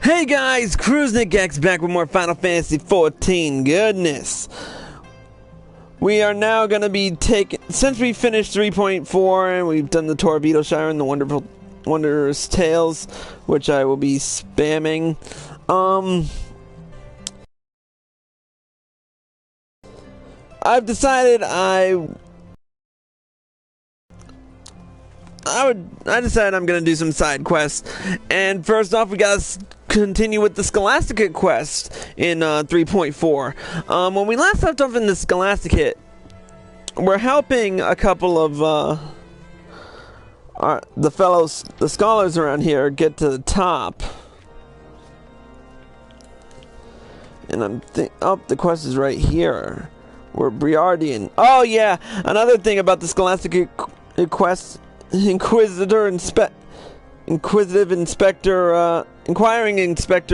Hey guys, CruiseNickX back with more Final Fantasy XIV goodness. We are now going to be taking, since we finished 3.4 and we've done the Torpedo Shire and the Wondrous Tales, which I will be spamming. I've decided I decided I'm gonna do some side quests, and first off, we gotta continue with the Scholasticate quest in 3.4. When we last left off in the Scholasticate, we're helping a couple of the scholars around here get to the top, and the quest is right here. We're Briardian. Oh yeah, another thing about the Scholasticate quest. Inquiring Inspector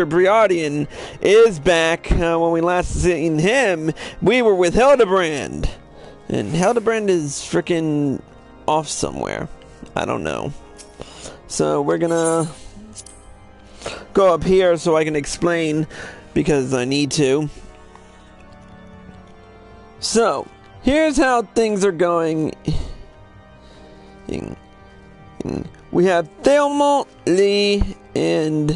Briardian is back. When we last seen him, we were with Hildebrand. And Hildebrand is freaking off somewhere. I don't know. So we're gonna go up here so I can explain, because I need to. So, here's how things are going. We have Thelma, Lee, and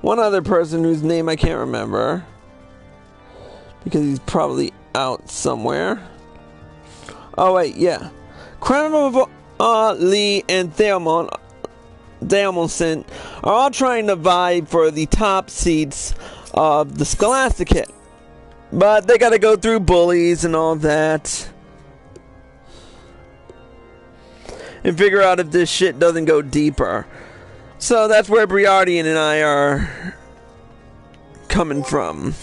one other person whose name I can't remember, because he's probably out somewhere. Oh wait, yeah. Cranova, Lee, and Thelmonson are all trying to vie for the top seats of the Scholasticate. But they gotta go through bullies and all that, and figure out if this shit doesn't go deeper. So that's where Briardian and I are coming from.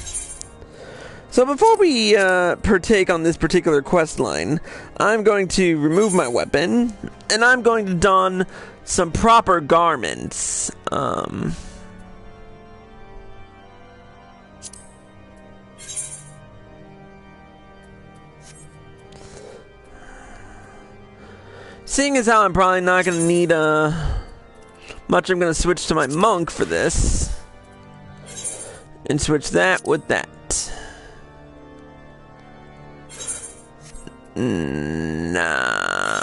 So before we partake on this particular quest line, I'm going to remove my weapon, and I'm going to don some proper garments. Seeing as how I'm probably not going to need much, I'm going to switch to my monk for this. And switch that with that. Nah.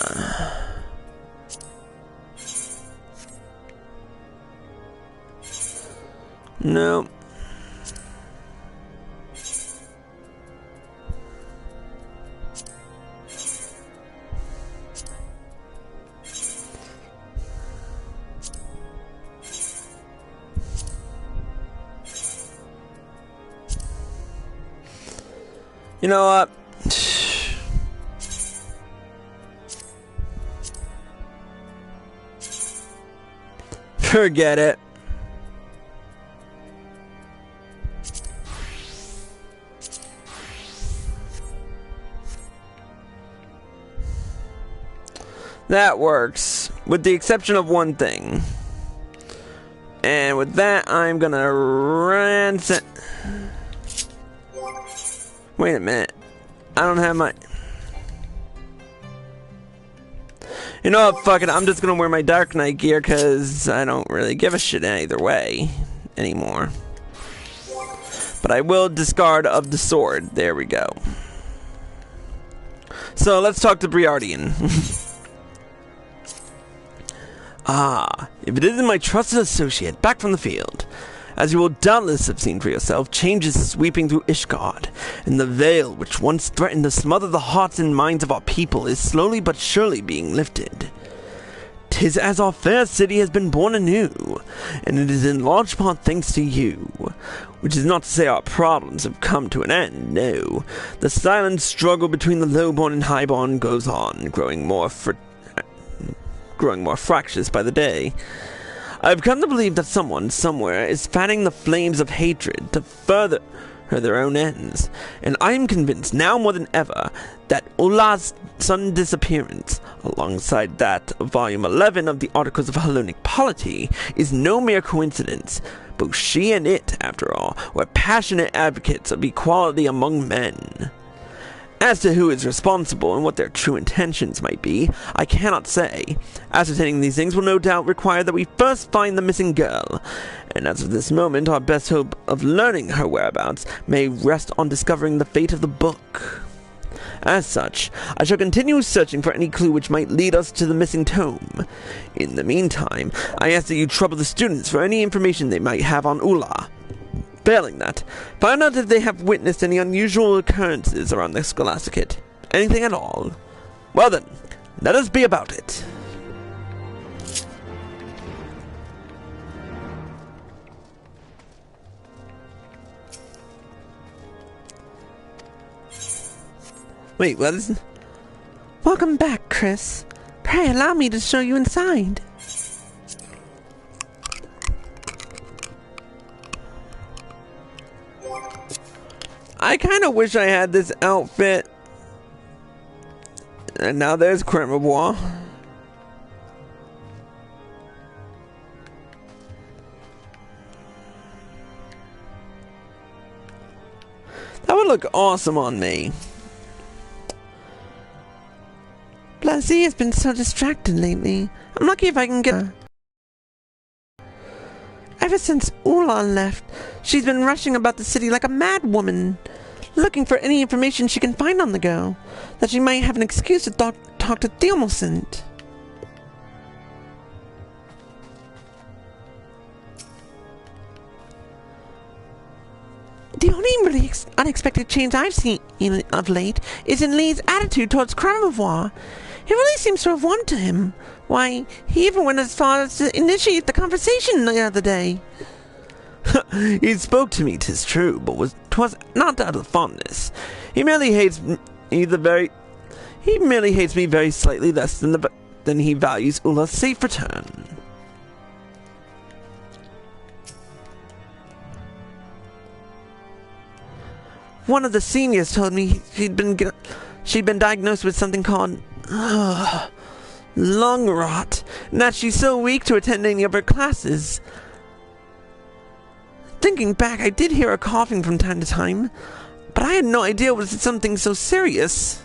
Nope. You know what? Forget it. That works, with the exception of one thing. And with that, I'm gonna ransom. Wait a minute. I don't have my... You know what? Fuck it. I'm just gonna wear my Dark Knight gear, because I don't really give a shit either way anymore. But I will discard of the sword. There we go. So let's talk to Briardian. If it isn't my trusted associate back from the field. As you will doubtless have seen for yourself, changes is sweeping through Ishgard, and the veil which once threatened to smother the hearts and minds of our people is slowly but surely being lifted. 'Tis as our fair city has been born anew, and it is in large part thanks to you. Which is not to say our problems have come to an end, no. The silent struggle between the lowborn and highborn goes on, growing more fractious by the day. I've come to believe that someone, somewhere, is fanning the flames of hatred to further their own ends, and I am convinced now more than ever that Ulaa's sudden disappearance, alongside that of Volume 11 of the Articles of Hellenic Polity, is no mere coincidence. Both she and it, after all, were passionate advocates of equality among men. As to who is responsible and what their true intentions might be, I cannot say. Ascertaining these things will no doubt require that we first find the missing girl, and as of this moment, our best hope of learning her whereabouts may rest on discovering the fate of the book. As such, I shall continue searching for any clue which might lead us to the missing tome. In the meantime, I ask that you trouble the students for any information they might have on Ulaa. Failing that, find out if they have witnessed any unusual occurrences around the Scholasticate. Anything at all. Well then, let us be about it. Wait, what is... Welcome back, Chris. Pray allow me to show you inside. I kind of wish I had this outfit. And now there's Creme Bois. That would look awesome on me. Blasi has been so distracted lately. I'm lucky if I can get her. Ever since Ulaa left, she's been rushing about the city like a mad woman, looking for any information she can find on the girl, that she might have an excuse to talk to Thielmosint. The only really unexpected change I've seen of late is in Lee's attitude towards Cromavois. It really seems to have warmed to him. Why, he even went as far as to initiate the conversation the other day. He spoke to me, 'tis true, but 'twas not out of fondness. He merely hates me very slightly less than he values Ulaa's safe return. One of the seniors told me she'd been diagnosed with something called lung rot, and that she's so weak to attend any of her classes. Thinking back, I did hear her coughing from time to time, but I had no idea it was something so serious.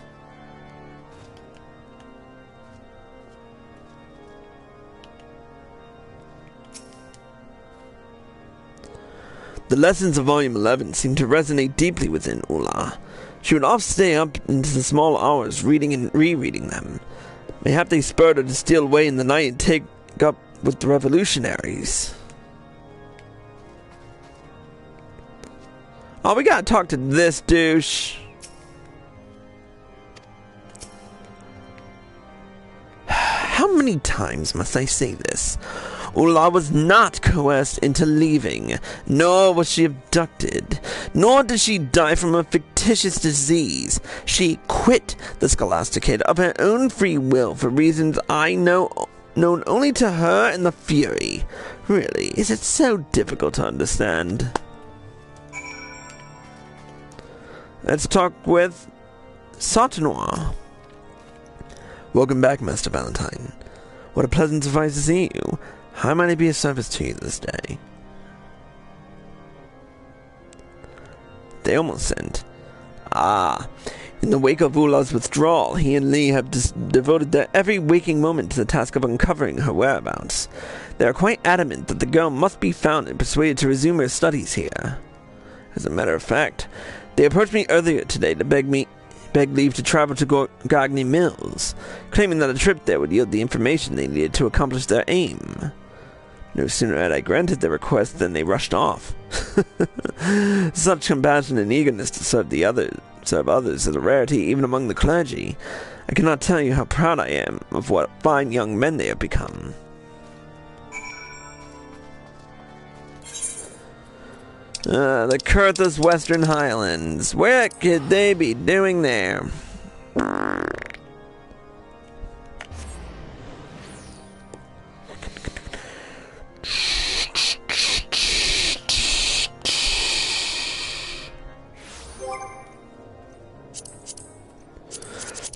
The lessons of Volume 11 seemed to resonate deeply within Ulaa. She would often stay up into the small hours reading and rereading them. Mayhap they spurred her to steal away in the night and take up with the revolutionaries. Oh, we gotta talk to this douche. How many times must I say this? Ulaa was not coerced into leaving, nor was she abducted, nor did she die from a fictitious disease. She quit the Scholasticate of her own free will for reasons known only to her and the Fury. Really, is it so difficult to understand? Let's talk with Sauternoir. Welcome back, Master Valentine. What a pleasant surprise to see you. How might I be of service to you this day? Thielmosint. Ah, in the wake of Ulaa's withdrawal, he and Lee have devoted their every waking moment to the task of uncovering her whereabouts. They are quite adamant that the girl must be found and persuaded to resume her studies here. As a matter of fact, they approached me earlier today to beg leave to travel to Gagny Mills, claiming that a trip there would yield the information they needed to accomplish their aim. No sooner had I granted their request than they rushed off. Such compassion and eagerness to serve others is a rarity even among the clergy. I cannot tell you how proud I am of what fine young men they have become. The Kurthus Western Highlands. What could they be doing there?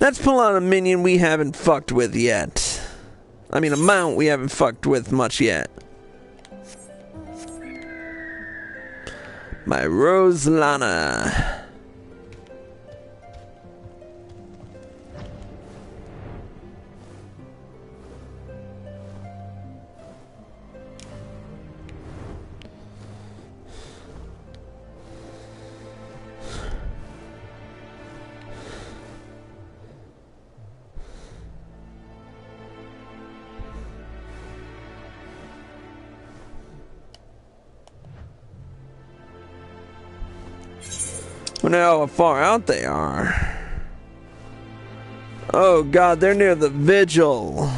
Let's pull out a minion we haven't fucked with yet. I mean, a mount we haven't fucked with much yet. My Roselana. Wonder how far out they are. Oh god, they're near the vigil.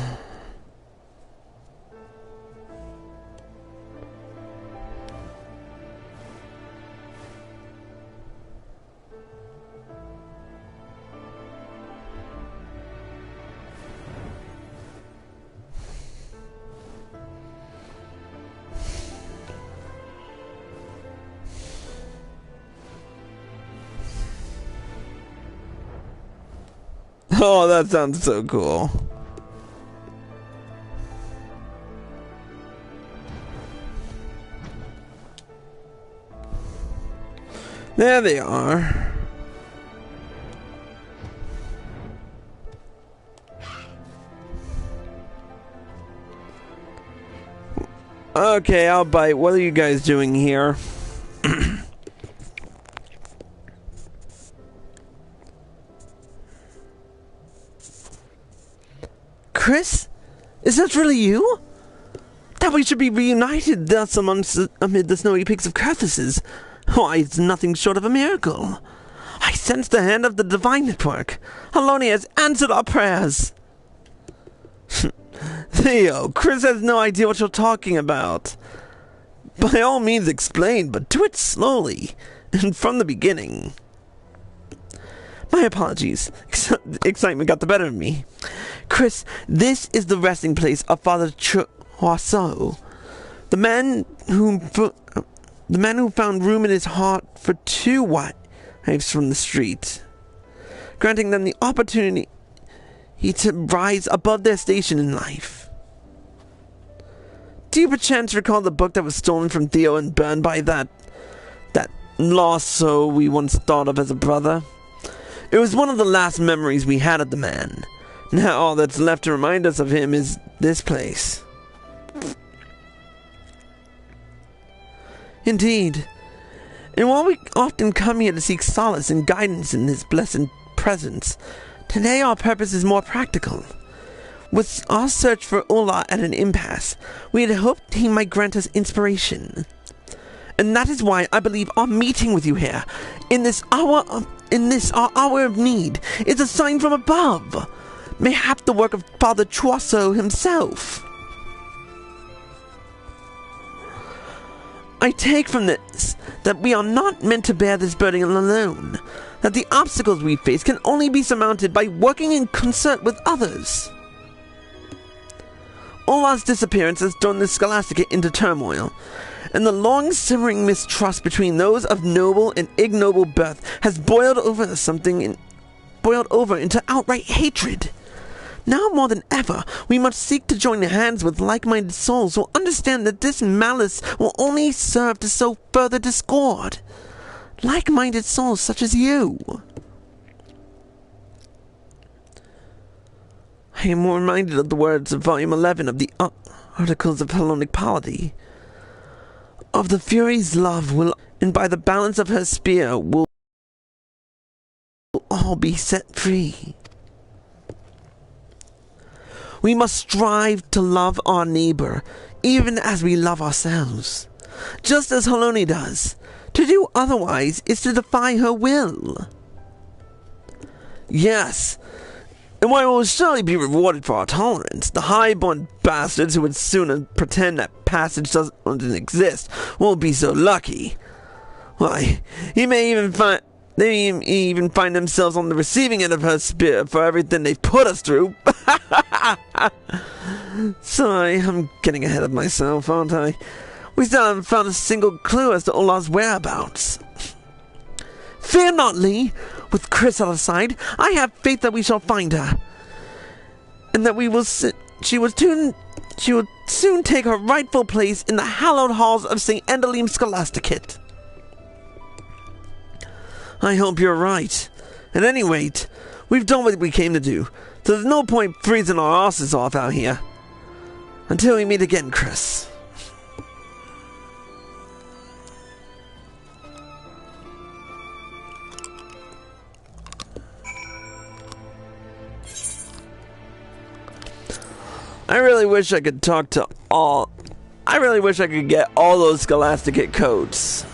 Oh, that sounds so cool. There they are. Okay, I'll bite. What are you guys doing here? Chris? Is that really you? That we should be reunited thus amid the snowy peaks of Curthus. Why, it's nothing short of a miracle. I sense the hand of the divine network. Haloni has answered our prayers. Theo, Chris has no idea what you're talking about. By all means explain, but do it slowly, and from the beginning. My apologies. Excitement got the better of me. Chris, this is the resting place of Father Choiseau, the man who found room in his heart for 2 wives from the street, granting them the opportunity to rise above their station in life. Do you perchance recall the book that was stolen from Theo and burned by that lost soul we once thought of as a brother? It was one of the last memories we had of the man. Now all that's left to remind us of him is this place. Indeed. And while we often come here to seek solace and guidance in his blessed presence, today our purpose is more practical. With our search for Ulaa at an impasse, we had hoped he might grant us inspiration. And that is why I believe our meeting with you here, in this our hour of need, is a sign from above. Mayhap the work of Father Choiseau himself. I take from this that we are not meant to bear this burden alone, that the obstacles we face can only be surmounted by working in concert with others. Ulaa's disappearance has thrown the Scholasticate into turmoil, and the long-simmering mistrust between those of noble and ignoble birth has boiled over into outright hatred. Now more than ever, we must seek to join hands with like-minded souls who understand that this malice will only serve to sow further discord. Like-minded souls such as you. I am reminded of the words of Volume 11 of the Articles of Hellenic Polity. Of the Fury's love will, and by the balance of her spear will all be set free. We must strive to love our neighbor, even as we love ourselves. Just as Haloni does. To do otherwise is to defy her will. Yes, and while we will surely be rewarded for our tolerance, the high-born bastards who would sooner pretend that passage doesn't exist won't be so lucky. Why, they may even find themselves on the receiving end of her spear for everything they've put us through. Sorry, I'm getting ahead of myself, aren't I? We still haven't found a single clue as to Ulaa's whereabouts. Fear not, Lee. With Chris at our side, I have faith that we shall find her, and that she will soon take her rightful place in the hallowed halls of St. Endelim Scholasticate. I hope you're right. At any rate, we've done what we came to do, so there's no point freezing our asses off out here. Until we meet again, Chris. I really wish I could talk to all... I really wish I could get all those Scholasticate codes.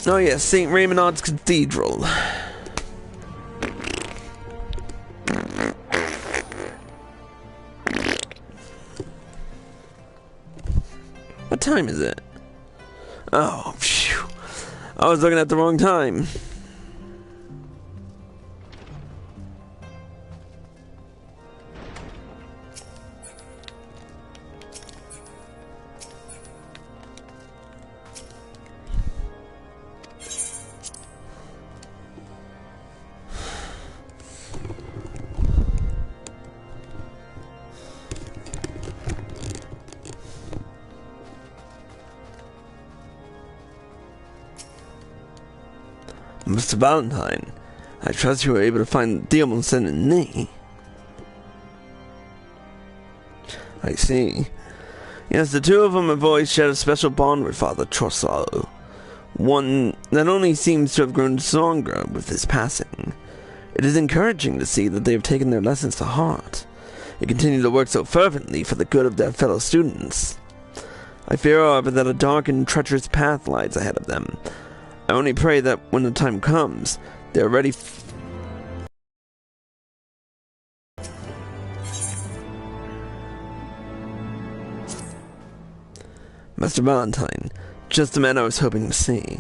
Oh yes, St. Raymond's Cathedral. What time is it? Oh, phew. I was looking at the wrong time. Mr. Valentine, I trust you were able to find Diamonsen and me. I see. Yes, the two of them have always shared a special bond with Father Trossel. One that only seems to have grown stronger with his passing. It is encouraging to see that they have taken their lessons to heart, and continue to work so fervently for the good of their fellow students. I fear, however, that a dark and treacherous path lies ahead of them. I only pray that when the time comes, they are ready. Master Valentine, just the man I was hoping to see.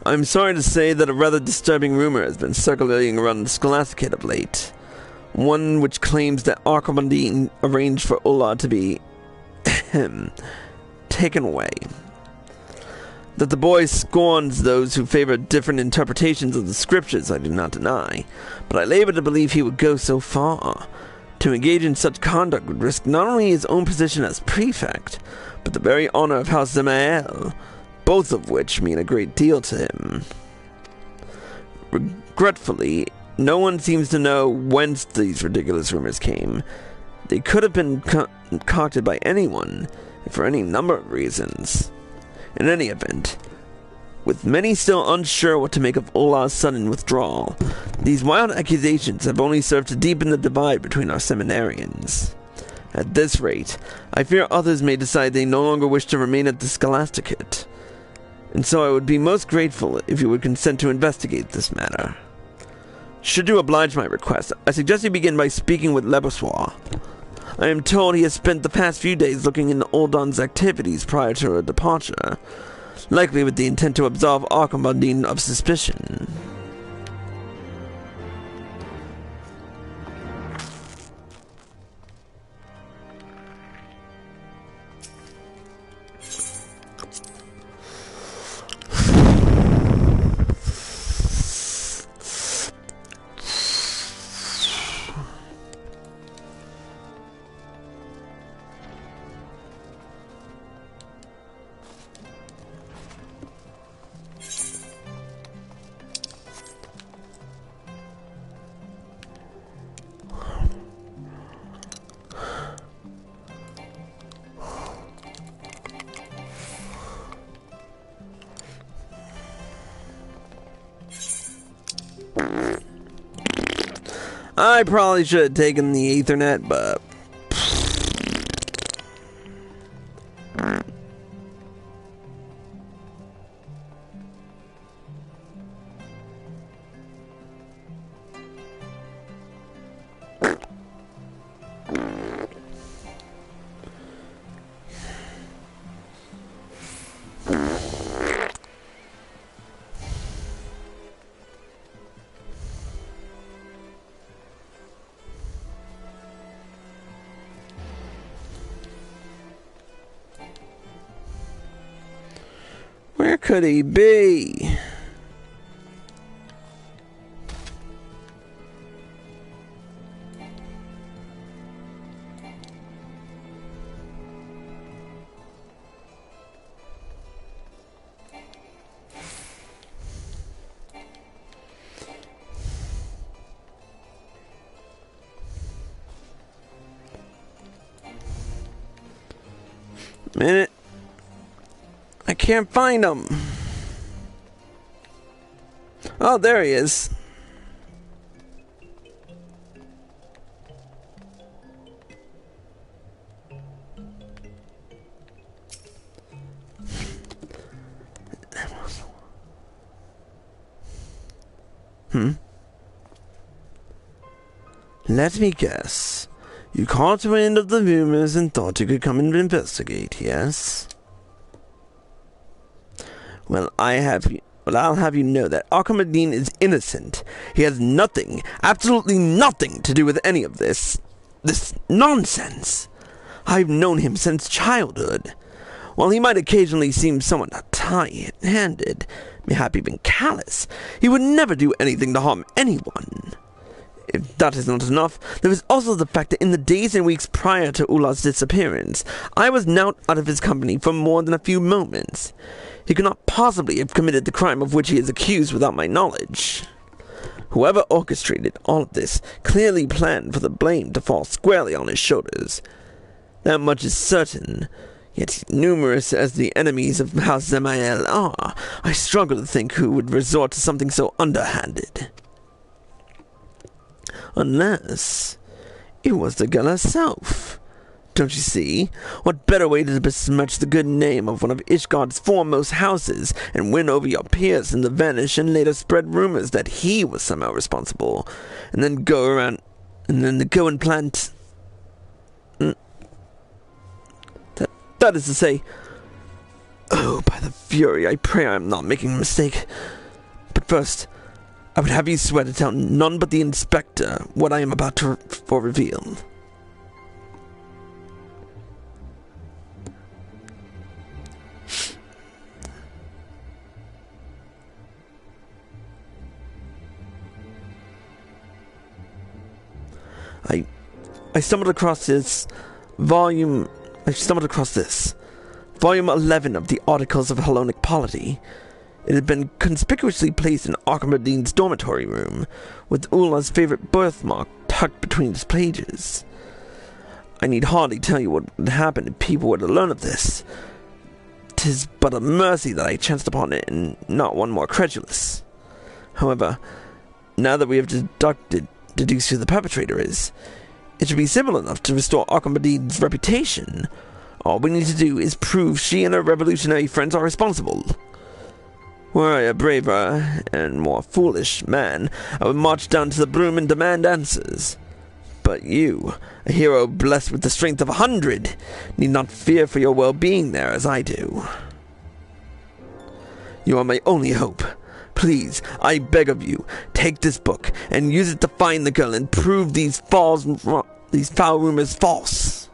I'm sorry to say that a rather disturbing rumor has been circulating around the Scholasticate of late. One which claims that Archimandrine arranged for Ulaa to be taken away. That the boy scorns those who favor different interpretations of the scriptures, I do not deny, but I labor to believe he would go so far. To engage in such conduct would risk not only his own position as prefect, but the very honor of House Zemael, both of which mean a great deal to him. Regretfully, no one seems to know whence these ridiculous rumors came. They could have been concocted by anyone, and for any number of reasons. In any event, with many still unsure what to make of Ulaa's sudden withdrawal, these wild accusations have only served to deepen the divide between our seminarians. At this rate, I fear others may decide they no longer wish to remain at the Scholasticate, and so I would be most grateful if you would consent to investigate this matter. Should you oblige my request, I suggest you begin by speaking with Heavensward. I am told he has spent the past few days looking into Ulaa's activities prior to her departure, likely with the intent to absolve Archimandrine of suspicion. I probably should have taken the Ethernet, but... where could he be? Minute. I can't find him. Oh, there he is. Let me guess. You caught wind of the rumors and thought you could come and investigate, yes? Well, I'll have you know that Archimedes is innocent. He has nothing, absolutely nothing to do with any of this nonsense. I've known him since childhood. While he might occasionally seem somewhat high-handed, mayhap even callous, he would never do anything to harm anyone. If that is not enough, there is also the fact that in the days and weeks prior to Ulaa's disappearance, I was now out of his company for more than a few moments. He could not possibly have committed the crime of which he is accused without my knowledge. Whoever orchestrated all of this clearly planned for the blame to fall squarely on his shoulders. That much is certain, yet numerous as the enemies of House Zemael are, I struggle to think who would resort to something so underhanded. Unless it was the girl herself. Don't you see? What better way to besmirch the good name of one of Ishgard's foremost houses and win over your peers than to vanish and later spread rumors that he was somehow responsible, and then go and plant... That is to say... Oh, by the Fury, I pray I am not making a mistake. But first, I would have you swear to tell none but the inspector what I am about to reveal. I stumbled across this. Volume 11 of the Articles of Hellenic Polity. It had been conspicuously placed in Archimedes' dormitory room, with Ulaa's favorite birthmark tucked between its pages. I need hardly tell you what would happen if people were to learn of this. 'Tis but a mercy that I chanced upon it, and not one more credulous. However, now that we have deduced who the perpetrator is, it should be simple enough to restore Archimedes' reputation. All we need to do is prove she and her revolutionary friends are responsible. Were I a braver and more foolish man, I would march down to the broom and demand answers. But you, a hero blessed with the strength of 100, need not fear for your well-being there as I do. You are my only hope. Please, I beg of you, take this book and use it to find the girl and prove these foul rumors false.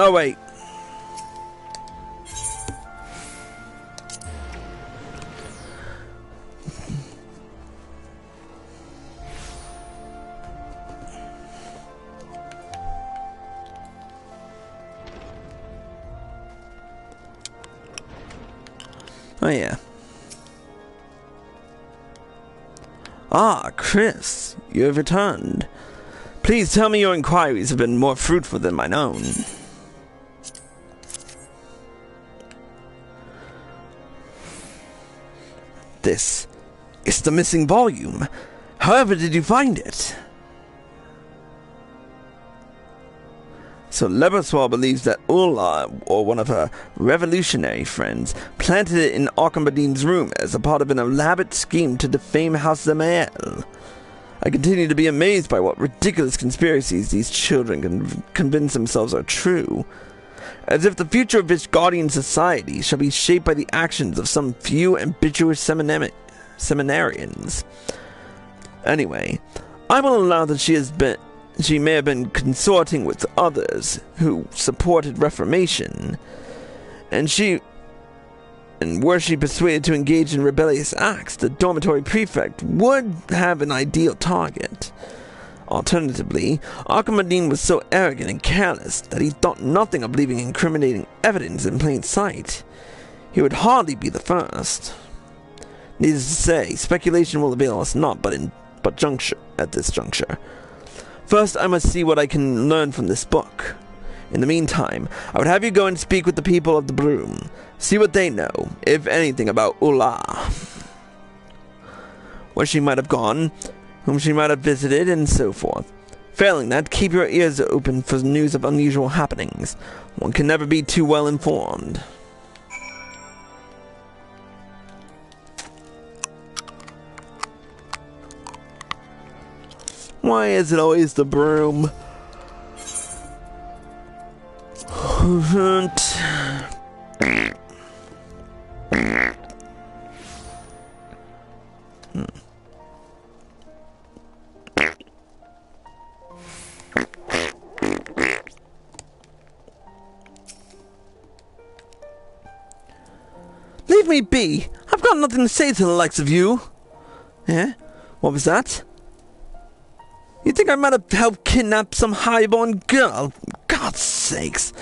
Oh, wait. Oh, yeah. Ah, Chris, you have returned. Please tell me your inquiries have been more fruitful than mine own. This is the missing volume. However did you find it? So Heavensward believes that Ulaa, or one of her revolutionary friends, planted it in Archimedes' room as a part of an elaborate scheme to defame House Zemael. I continue to be amazed by what ridiculous conspiracies these children can convince themselves are true. As if the future of Ishgardian society shall be shaped by the actions of some few ambitious seminarians. Anyway, I will allow that she may have been consorting with others who supported Reformation, and were she persuaded to engage in rebellious acts, the dormitory prefect would have an ideal target. Alternatively, Archimedes was so arrogant and careless that he thought nothing of leaving incriminating evidence in plain sight. He would hardly be the first. Needless to say, speculation will avail us not at this juncture. First, I must see what I can learn from this book. In the meantime, I would have you go and speak with the people of the Broom. See what they know, if anything, about Ulaa. Where she might have gone, whom she might have visited, and so forth. Failing that, keep your ears open for news of unusual happenings. One can never be too well informed. Why is it always the Broom? Leave me be! I've got nothing to say to the likes of you! Eh? What was that? You think I might have helped kidnap some highborn girl? God's sakes!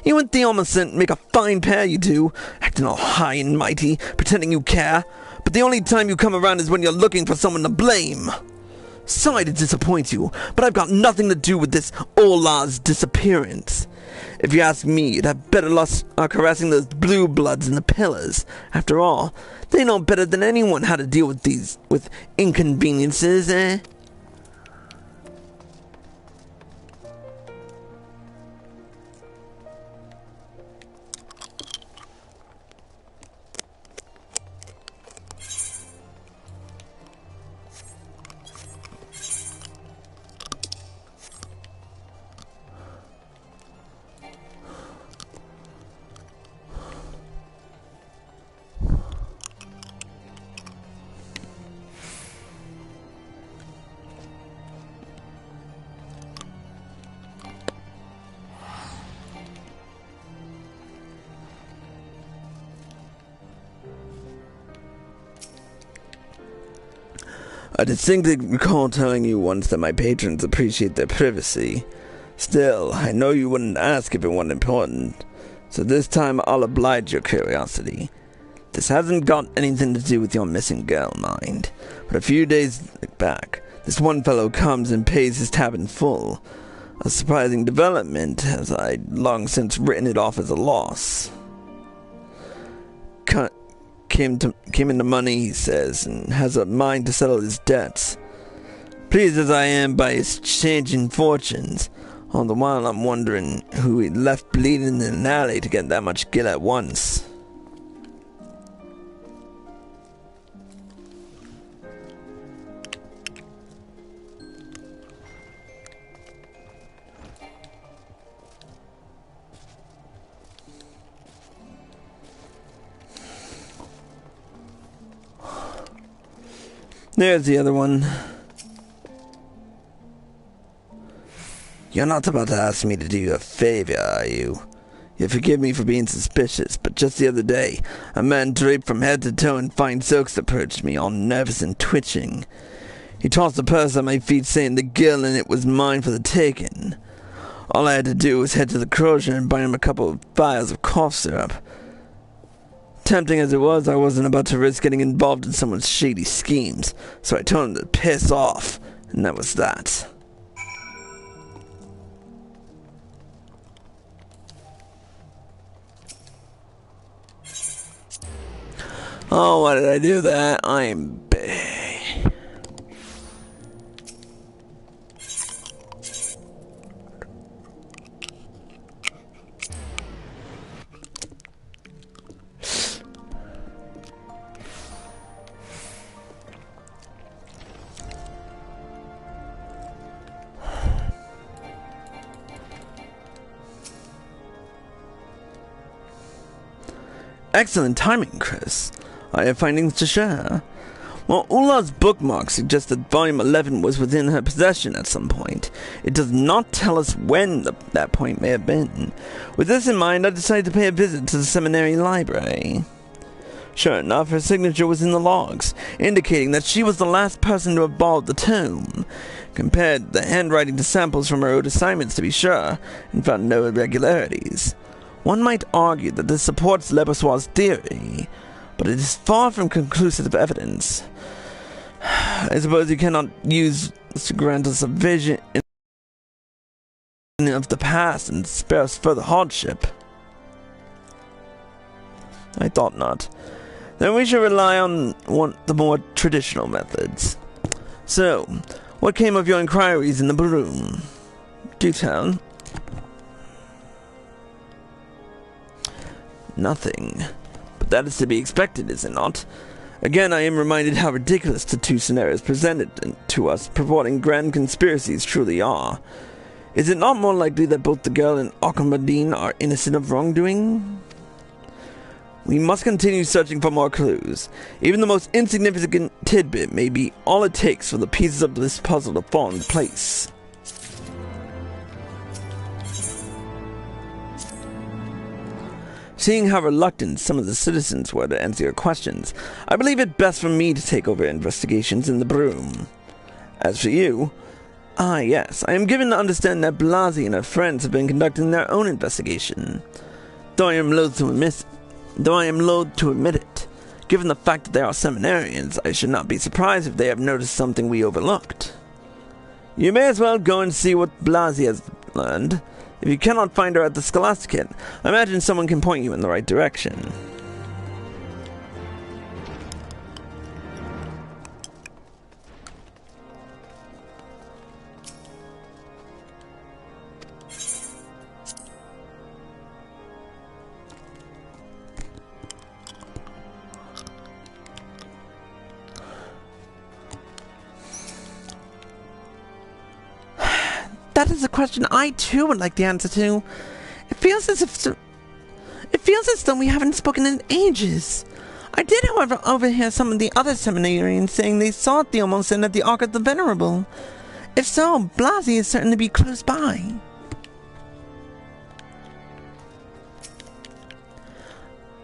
You and Theomacent make a fine pair, you do, acting all high and mighty, pretending you care, but the only time you come around is when you're looking for someone to blame. Sorry to disappoint you, but I've got nothing to do with this Ulaa's disappearance. If you ask me, you'd have better luck harassing those blue bloods in the pillars. After all, they know better than anyone how to deal with inconveniences, eh? I distinctly recall telling you once that my patrons appreciate their privacy. Still, I know you wouldn't ask if it wasn't important, so this time I'll oblige your curiosity. This hasn't got anything to do with your missing girl, mind, but a few days back, this one fellow comes and pays his tab in full. A surprising development, as I'd long since written it off as a loss. Came into money, he says, and has a mind to settle his debts. Pleased as I am by his changing fortunes, all the while I'm wondering who he left bleeding in an alley to get that much gil at once. There's the other one. You're not about to ask me to do you a favor, are you? You forgive me for being suspicious, but just the other day, a man draped from head to toe in fine silks approached me, all nervous and twitching. He tossed a purse at my feet, saying the gill in it was mine for the taking. All I had to do was head to the grocer and buy him a couple of vials of cough syrup. Tempting as it was, I wasn't about to risk getting involved in someone's shady schemes, so I told him to piss off, and that was that. Oh, why did I do that? I'm big. Excellent timing, Chris. I have findings to share. While Ulaa's bookmark suggests that Volume 11 was within her possession at some point, it does not tell us when that point may have been. With this in mind, I decided to pay a visit to the seminary library. Sure enough, her signature was in the logs, indicating that she was the last person to have borrowed the tome. Compared the handwriting to samples from her old assignments, to be sure, and found no irregularities. One might argue that this supports Lebersoir's theory, but it is far from conclusive evidence. I suppose you cannot use this to grant us a vision of the past and spare us further hardship. I thought not. Then we should rely on the more traditional methods. So, what came of your inquiries in the room? Do tell. Nothing. But that is to be expected, is it not? Again, I am reminded how ridiculous the two scenarios presented to us purporting grand conspiracies truly are. Is it not more likely that both the girl and Akambadine are innocent of wrongdoing? We must continue searching for more clues. Even the most insignificant tidbit may be all it takes for the pieces of this puzzle to fall into place. Seeing how reluctant some of the citizens were to answer your questions, I believe it best for me to take over investigations in the Broom. As for you, yes, I am given to understand that Blasi and her friends have been conducting their own investigation. Though I am loath to admit it, given the fact that they are seminarians, I should not be surprised if they have noticed something we overlooked. You may as well go and see what Blasi has learned. If you cannot find her at the Scholasticate, I imagine someone can point you in the right direction. That is a question I too would like the answer to. It feels as though we haven't spoken in ages. I did, however, overhear some of the other seminarians saying they saw Theomosin at the Ark of the Venerable. If so, Blasi is certain to be close by.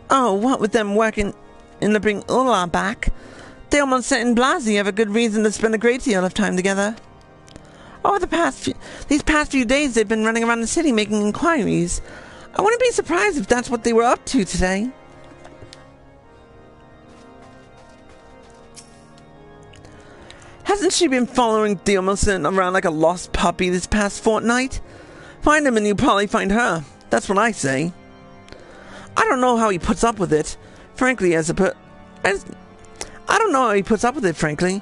Oh, what with them working in to bring Ulaa back, Theomosin and Blasi have a good reason to spend a great deal of time together. Over these past few days, they've been running around the city making inquiries. I wouldn't be surprised if that's what they were up to today. Hasn't she been following Theomosin around like a lost puppy this past fortnight? Find him and you'll probably find her. That's what I say. I don't know how he puts up with it. Frankly, I don't know how he puts up with it, frankly.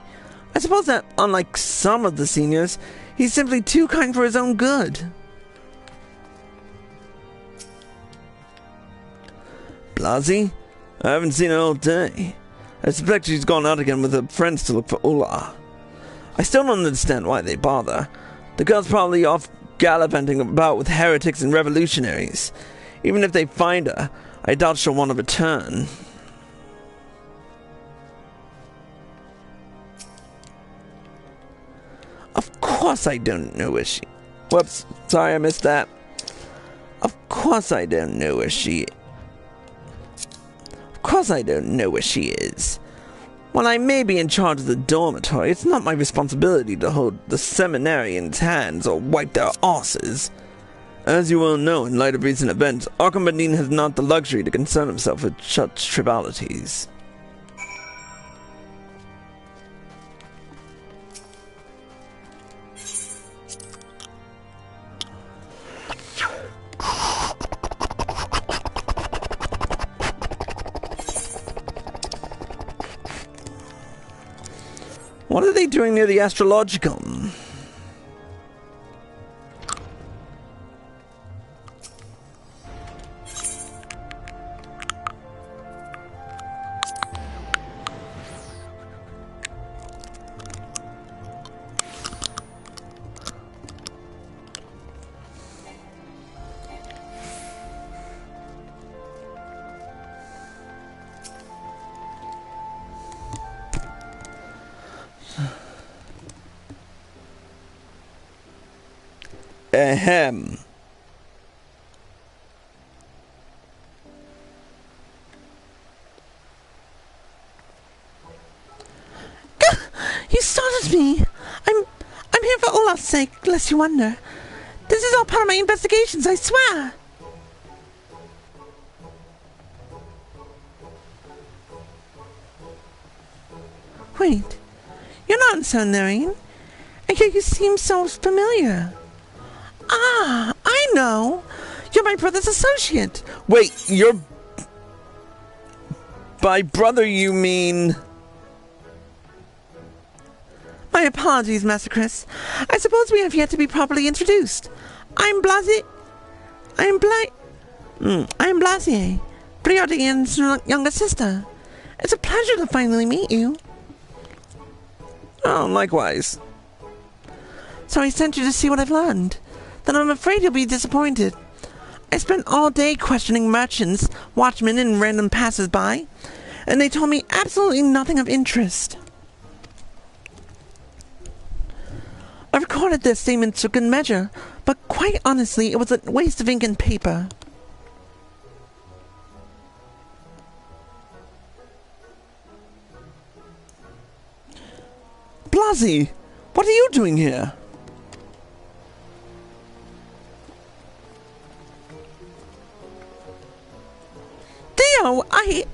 I suppose that, unlike some of the seniors, he's simply too kind for his own good. Blasi? I haven't seen her all day. I suspect she's gone out again with her friends to look for Ulaa. I still don't understand why they bother. The girl's probably off gallivanting about with heretics and revolutionaries. Even if they find her, I doubt she'll want to return. Of course I don't know where she... Whoops, sorry I missed that. Of course I don't know where she... Of course I don't know where she is. While I may be in charge of the dormitory, it's not my responsibility to hold the seminarians' hands or wipe their asses. As you well know, in light of recent events, Arkhambadine has not the luxury to concern himself with such trivialities. What are they doing near the astrological? Ahem. You startled me. I'm here for Ulaa's sake, lest you wonder. This is all part of my investigations, I swear. Wait, you're not a seminarian, and yet you seem so familiar. Ah, I know. You're my brother's associate. Wait, you're... By brother you mean... My apologies, Master Chris. I suppose we have yet to be properly introduced. I'm Blasier, Briardian's younger sister. It's a pleasure to finally meet you. Oh, likewise. So I sent you to see what I've learned. Then I'm afraid you'll be disappointed. I spent all day questioning merchants, watchmen, and random passers-by, and they told me absolutely nothing of interest. I recorded their statements for good measure, but quite honestly, it was a waste of ink and paper. Blasi, what are you doing here? Theo, I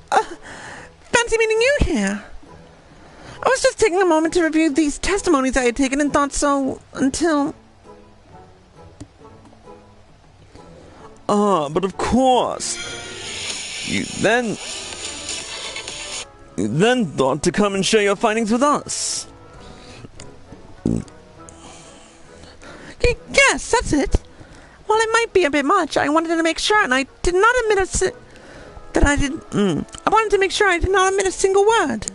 fancy meeting you here. I was just taking a moment to review these testimonies I had taken and thought so until... Ah, but of course. You then thought to come and share your findings with us. Yes, that's it. While it might be a bit much, I wanted to make sure, and I did not admit I wanted to make sure I did not omit a single word.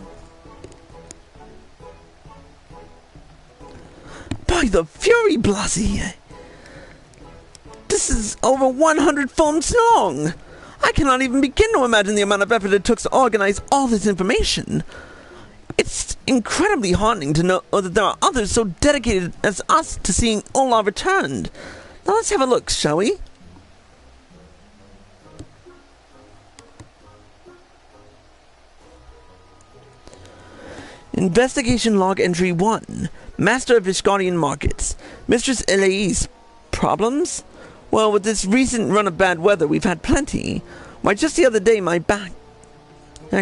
By the fury, Blasi! This is over 100 films long! I cannot even begin to imagine the amount of effort it took to organize all this information. It's incredibly heartening to know that there are others so dedicated as us to seeing Ulaa returned. Now let's have a look, shall we? Investigation Log Entry 1. Master of Ishgardian Markets. Mistress Elai's problems? Well, with this recent run of bad weather, we've had plenty. Why, just the other day, my back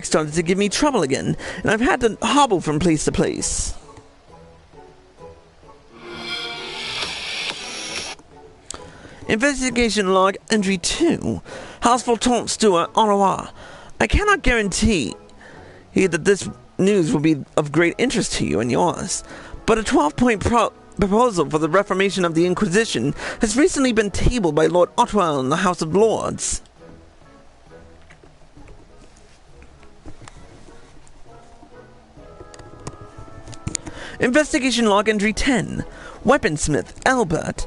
started to give me trouble again, and I've had to hobble from place to place. Investigation Log Entry 2. Houseful Taunt Stewart, Ulaa. I cannot guarantee that this news will be of great interest to you and yours, but a 12-point proposal for the reformation of the Inquisition has recently been tabled by Lord Otwell in the House of Lords. Investigation Log Entry 10. Weaponsmith, Albert.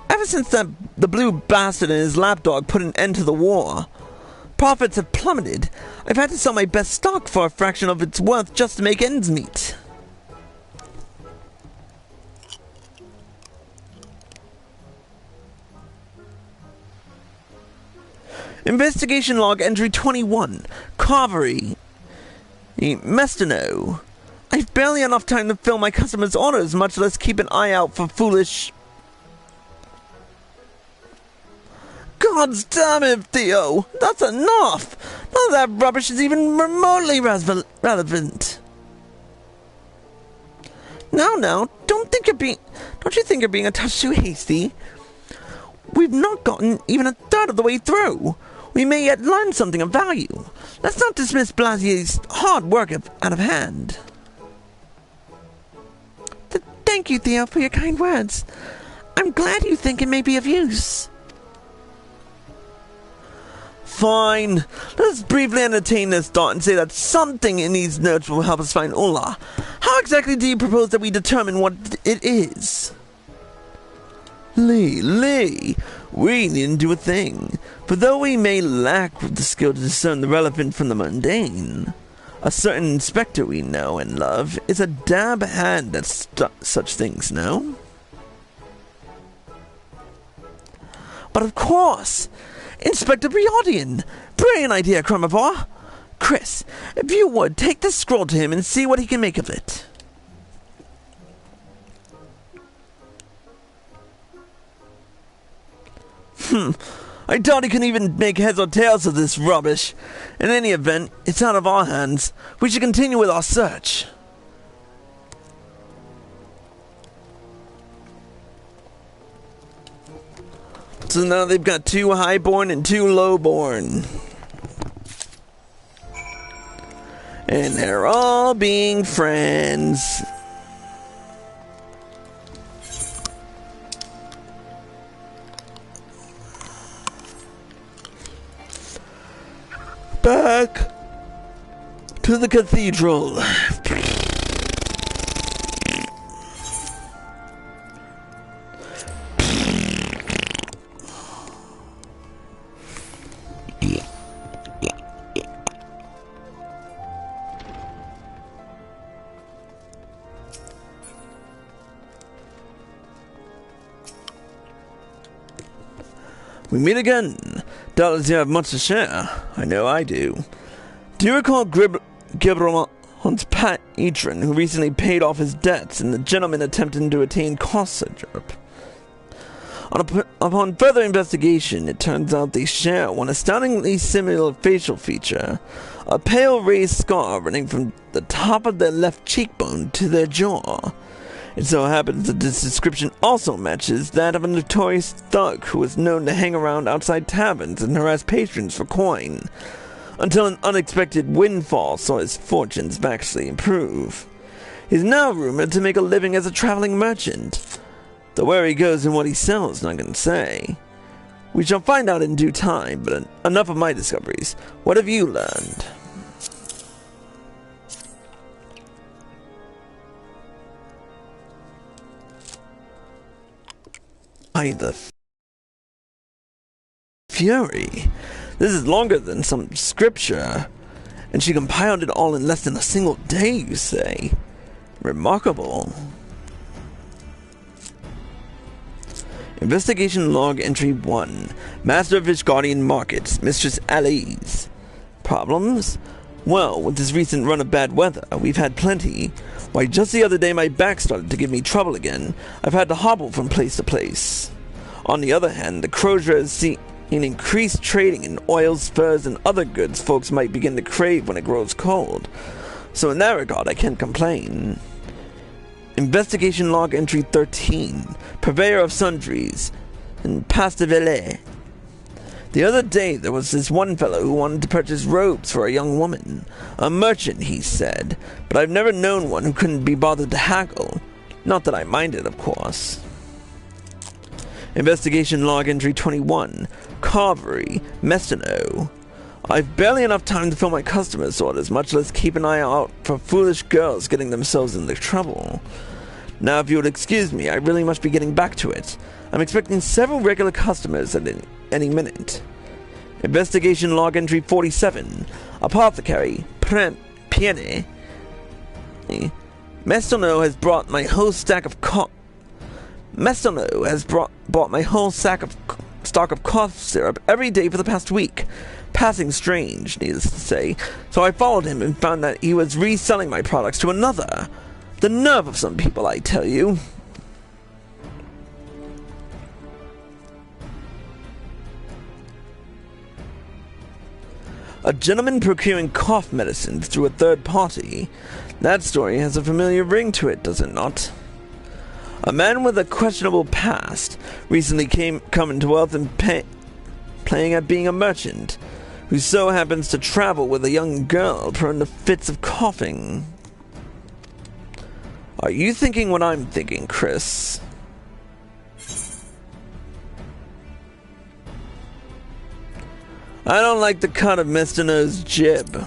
Ever since the blue bastard and his lapdog put an end to the war, profits have plummeted. I've had to sell my best stock for a fraction of its worth just to make ends meet. Investigation Log Entry 21. Carvery. Mestino. I've barely enough time to fill my customers' orders, much less keep an eye out for foolish... God's damn it, Theo! That's enough! None of that rubbish is even remotely relevant. Now, don't you think you're being a touch too hasty? We've not gotten even a third of the way through. We may yet learn something of value. Let's not dismiss Blasier's hard work out of hand. Thank you, Theo, for your kind words. I'm glad you think it may be of use. Fine. Let's briefly entertain this thought and say that something in these notes will help us find Ulaa. How exactly do you propose that we determine what it is? Lee, we needn't do a thing. For though we may lack the skill to discern the relevant from the mundane, a certain inspector we know and love is a dab hand at such things, no? But of course! Inspector Briardian! Brilliant idea, Crumavor! Chris, if you would, take this scroll to him and see what he can make of it. I doubt he can even make heads or tails of this rubbish. In any event, it's out of our hands. We should continue with our search. So now they've got 2 highborn and 2 lowborn. And they're all being friends. Back to the cathedral. We meet again. Doubtless you have much to share. I know I do. Do you recall Gibron's patron who recently paid off his debts and the gentleman attempting to attain citizenship? Upon further investigation, it turns out they share one astoundingly similar facial feature, a pale raised scar running from the top of their left cheekbone to their jaw. It so happens that this description also matches that of a notorious thug who was known to hang around outside taverns and harass patrons for coin, until an unexpected windfall saw his fortunes vastly improve. He is now rumored to make a living as a traveling merchant. Though where he goes and what he sells, none can say. We shall find out in due time, but enough of my discoveries. What have you learned? By the fury, this is longer than some scripture, and she compiled it all in less than a single day, you say? Remarkable. Investigation log entry 1. Master of Ishgardian Markets, Mistress Alice. Problems? Well, with this recent run of bad weather, we've had plenty. Why, just the other day my back started to give me trouble again. I've had to hobble from place to place. On the other hand, the Crozier has seen increased trading in oils, furs, and other goods folks might begin to crave when it grows cold. So in that regard, I can't complain. Investigation log entry 13. Purveyor of sundries in Pastaville. The other day, there was this one fellow who wanted to purchase robes for a young woman. A merchant, he said, but I've never known one who couldn't be bothered to haggle. Not that I minded, of course. Investigation log entry 21. Carvery, Mestino. I've barely enough time to fill my customers' orders, much less keep an eye out for foolish girls getting themselves into trouble. Now, if you would excuse me, I really must be getting back to it. I'm expecting several regular customers at any minute. Investigation log entry 47. Apothecary, Piene. Mestino has brought my whole stack of Mestino has bought my whole stock of cough syrup every day for the past week. Passing strange, needless to say. So I followed him and found that he was reselling my products to another. The nerve of some people, I tell you. A gentleman procuring cough medicine through a third party. That story has a familiar ring to it, does it not? A man with a questionable past recently come into wealth and playing at being a merchant, who so happens to travel with a young girl prone to fits of coughing. Are you thinking what I'm thinking, Chris? I don't like the cut of Mestino's jib.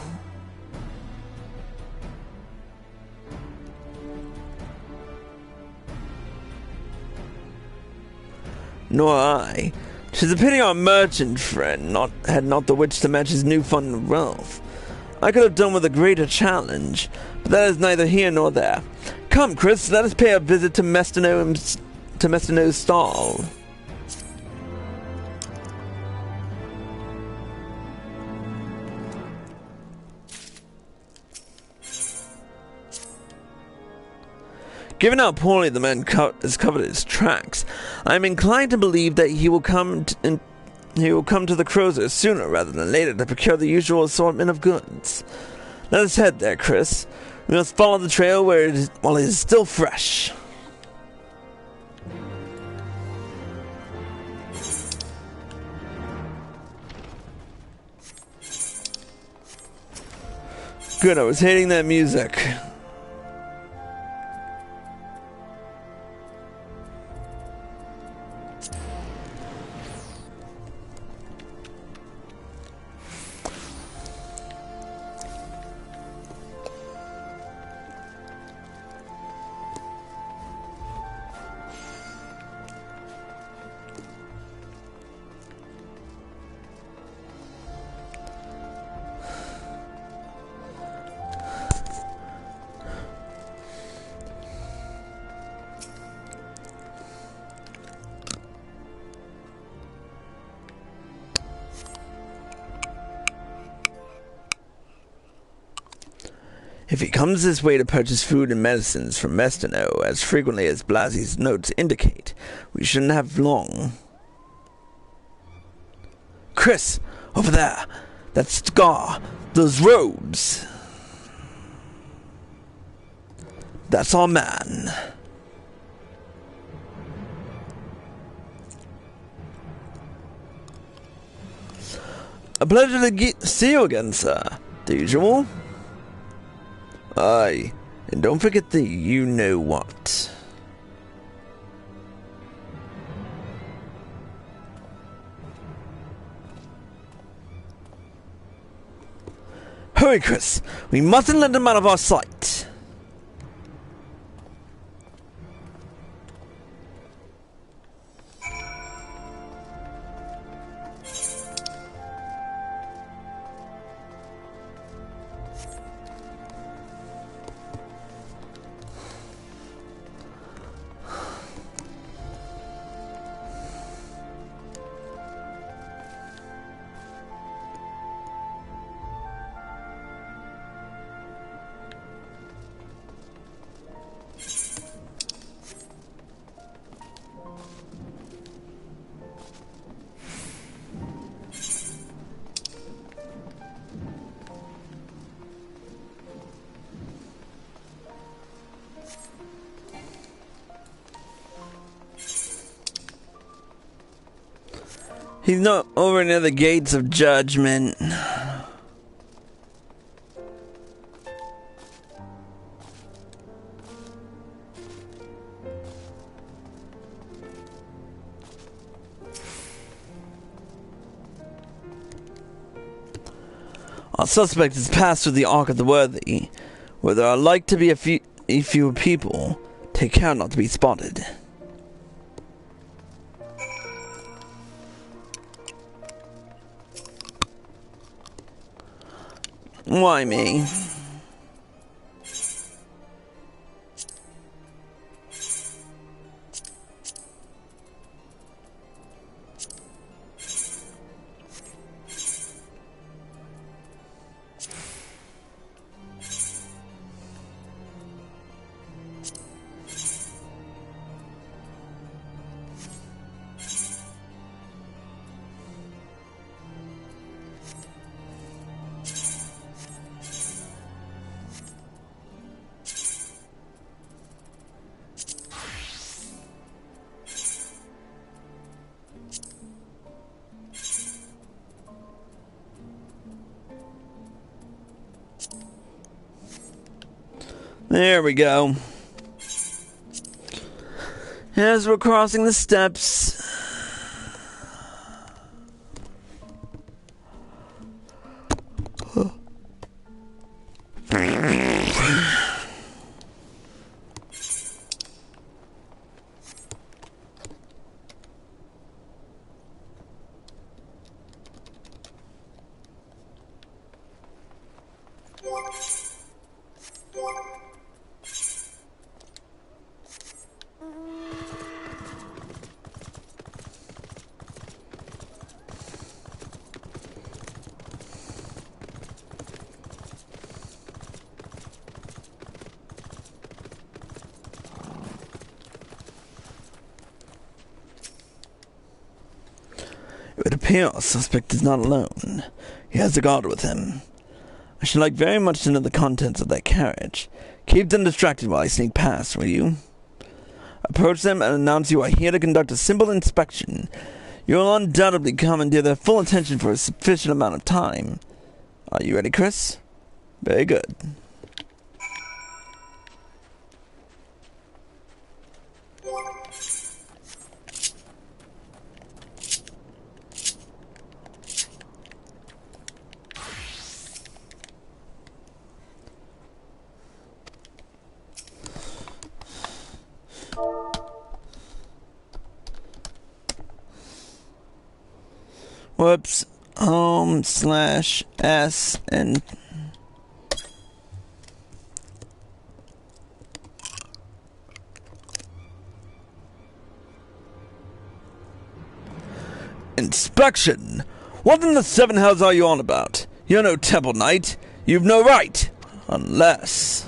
Nor I. 'Tis a pity our merchant friend had not the wits to match his newfound wealth. I could have done with a greater challenge, but that is neither here nor there. Come, Chris, let us pay a visit to Mestino's stall. Given how poorly the man has covered his tracks, I am inclined to believe that he will come to the Crozier sooner rather than later to procure the usual assortment of goods. Let us head there, Chris. We must follow the trail while it is still fresh. Good, I was hating that music. If he comes this way to purchase food and medicines from Mestino as frequently as Blasi's notes indicate, we shouldn't have long. Chris, over there! That scar! Those robes! That's our man. A pleasure to see you again, sir. The usual? Aye, and don't forget the you-know-what. Hurry, Chris! We mustn't let him out of our sight! He's not over near the gates of judgment. Our suspect has passed through the Ark of the Worthy, where there are like to be a few people. Take care not to be spotted. Why me? There we go. As we're crossing the steps. It would appear our suspect is not alone. He has a guard with him. I should like very much to know the contents of that carriage. Keep them distracted while I sneak past, will you? Approach them and announce you are here to conduct a simple inspection. You will undoubtedly commandeer their full attention for a sufficient amount of time. Are you ready, Chris? Very good. Whoops. Home/S and inspection. What in the seven hells are you on about? You're no temple knight. You've no right. Unless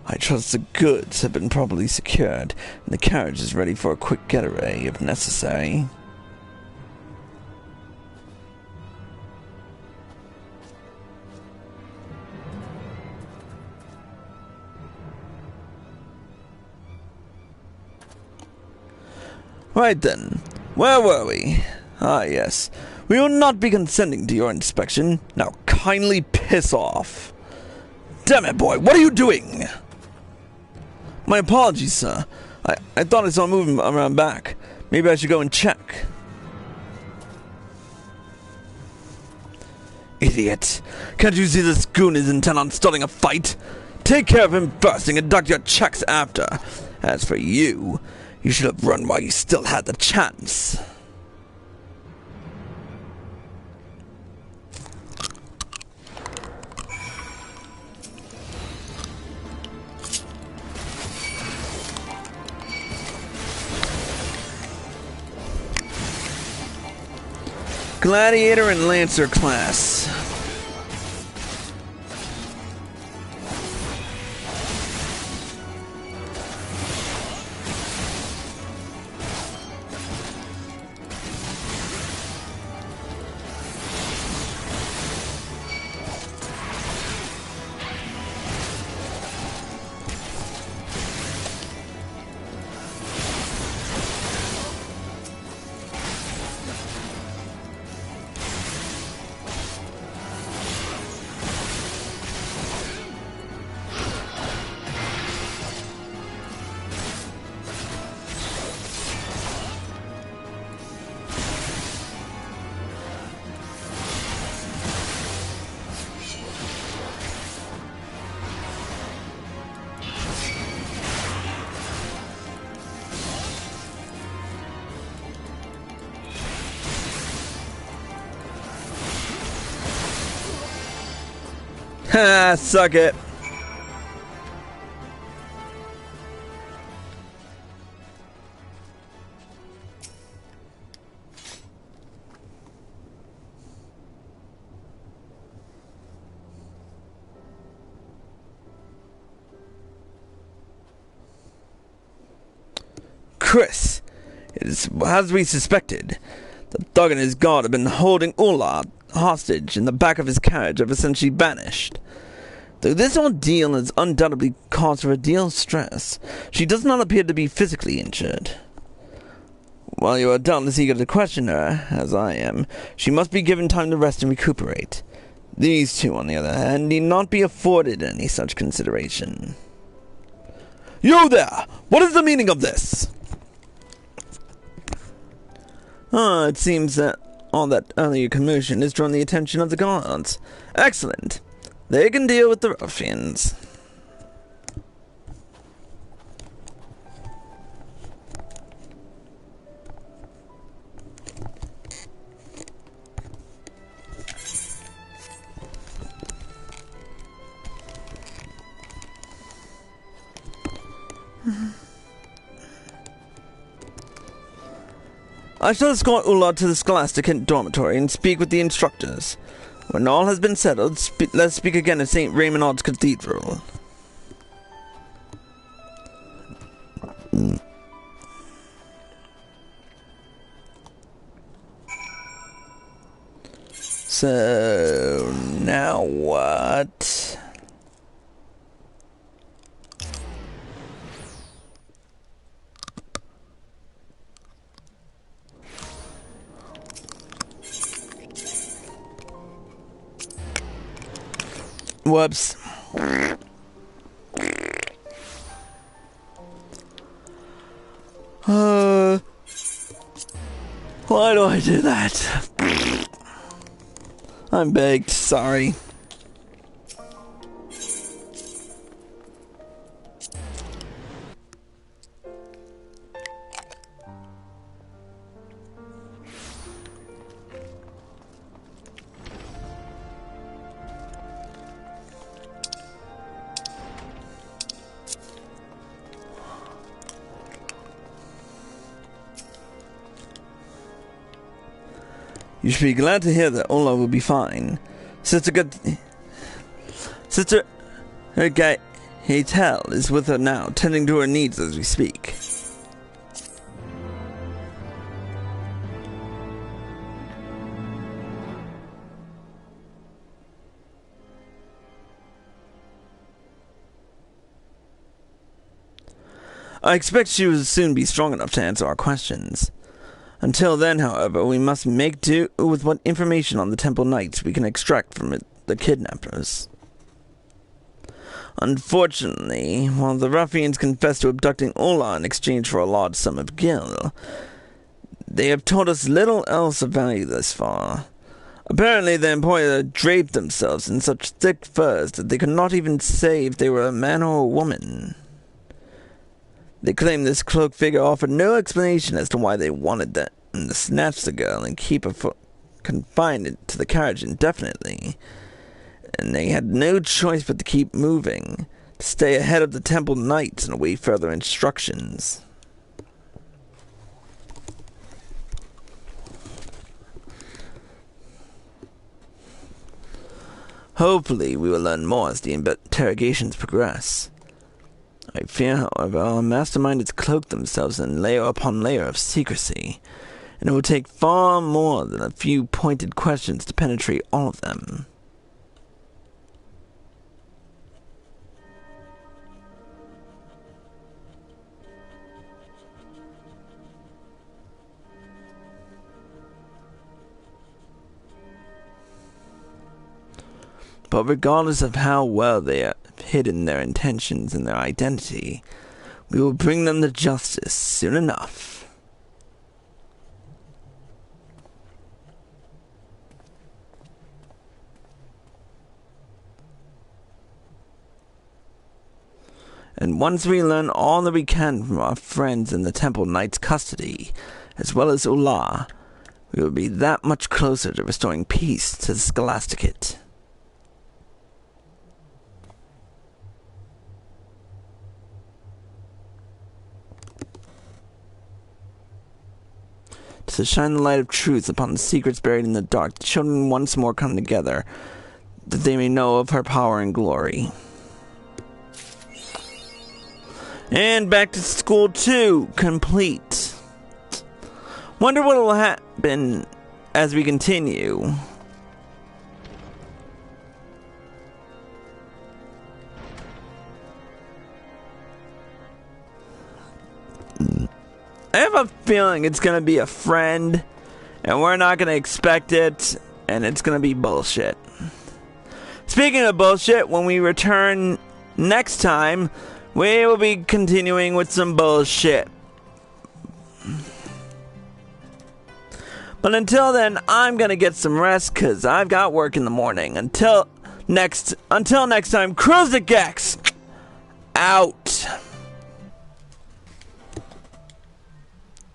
I trust the goods have been properly secured, and the carriage is ready for a quick getaway, if necessary. Right then, where were we? Ah, yes. We will not be consenting to your inspection. Now kindly piss off. Damn it, boy, what are you doing? My apologies, sir. I thought I saw movement around back. Maybe I should go and check. Idiot. Can't you see this goon is intent on starting a fight? Take care of him first and conduct your checks after. As for you, you should have run while you still had the chance. Gladiator and Lancer class. Ha, suck it. Chris, it is as we suspected. The thug and his guard have been holding Ulaa hostage in the back of his carriage ever since she vanished. Though this ordeal has undoubtedly caused her a deal of stress, she does not appear to be physically injured. While you are doubtless eager to question her, as I am, she must be given time to rest and recuperate. These two, on the other hand, need not be afforded any such consideration. You there! What is the meaning of this? It seems that all that earlier commotion has drawn the attention of the guards. Excellent. They can deal with the ruffians. I shall escort Ulaa to the Scholasticate dormitory and speak with the instructors. When all has been settled, let's speak again at St. Raymond's Cathedral. So, now what? Whoops. Why do I do that? I'm baked, sorry. You should be glad to hear that Ulaa will be fine. Sister Heitel is with her now, tending to her needs as we speak. I expect she will soon be strong enough to answer our questions. Until then, however, we must make do with what information on the Temple Knights we can extract from the kidnappers. Unfortunately, while the ruffians confess to abducting Ulaa in exchange for a large sum of gil, they have told us little else of value thus far. Apparently, the employer draped themselves in such thick furs that they could not even say if they were a man or a woman. They claim this cloaked figure offered no explanation as to why they wanted them to snatch the girl and keep her confined to the carriage indefinitely. And they had no choice but to keep moving, to stay ahead of the Temple Knights and await further instructions. Hopefully, we will learn more as the interrogations progress. I fear, however, our mastermind has cloaked themselves in layer upon layer of secrecy, and it will take far more than a few pointed questions to penetrate all of them. But regardless of how well they have hidden their intentions and their identity, we will bring them to justice soon enough. And once we learn all that we can from our friends in the Temple Knight's custody, as well as Ulaa, we will be that much closer to restoring peace to the Scholasticate. To shine the light of truth upon the secrets buried in the dark, the children once more come together, that they may know of her power and glory. And back to school 2, complete. Wonder what will happen as we continue. I have a feeling it's going to be a friend, and we're not going to expect it, and it's going to be bullshit. Speaking of bullshit, when we return next time, we will be continuing with some bullshit. But until then, I'm going to get some rest, because I've got work in the morning. Until next time, Cruise the Gex! Out!